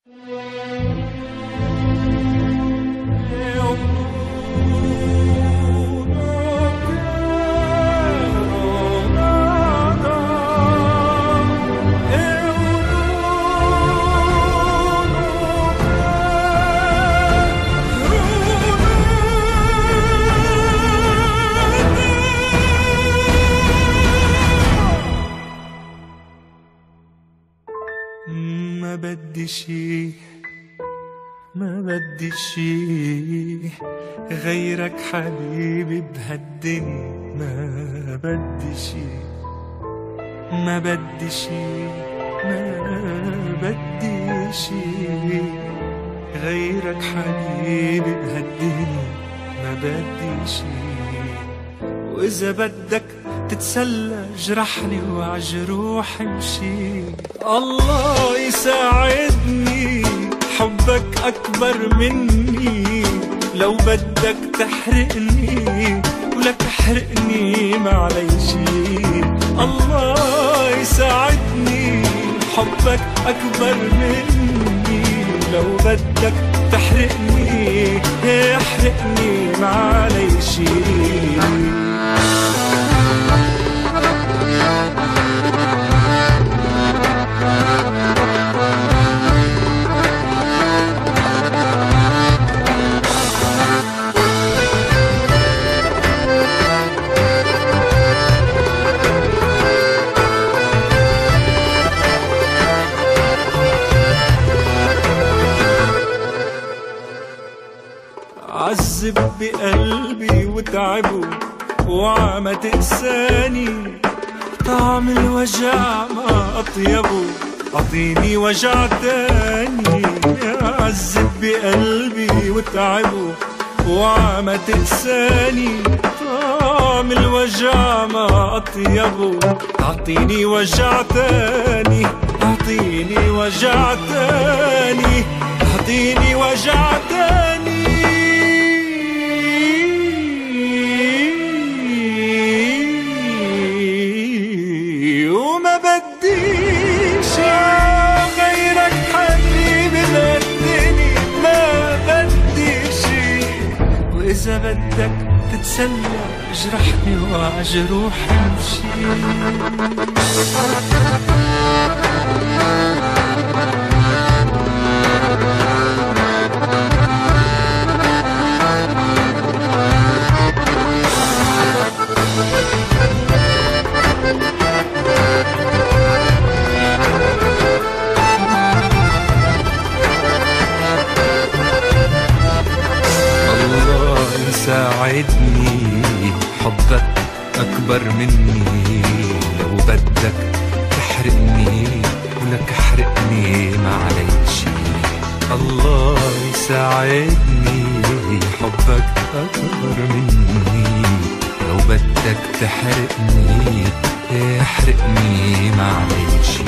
ما بدي شي غيرك حبيبي بهالدنيا. ما بدي شي ما بدي شي غيرك حبيبي بهالدنيا. ما بدي شي وإذا بدك تتسلى جرحني وعجروح امشي. الله يساعدني حبك أكبر مني. لو بدك تحرقني ولك احرقني معليشي. الله يساعدني حبك أكبر مني. لو بدك تحرقني احرقني معليشي. عذب بقلبي وتعبه وعم تقساني. طعم الوجع ما أطيبه أعطيني وجع تاني. عذب بقلبي وتعبه وعم تقساني. طعم الوجع ما أطيبه أعطيني وجع تاني. أعطيني وجع تاني. أعطيني وجع تاني. وما بديش غيرك حبيبي بهالدنيا. ما بديش وإذا بدك تتسلى جرحني وعجروح امشي. ساعدني حبك أكبر مني. لو بدك تحرقني ولك احرقني معليشي. الله يساعدني حبك أكبر مني. لو بدك تحرقني احرقني معليشي.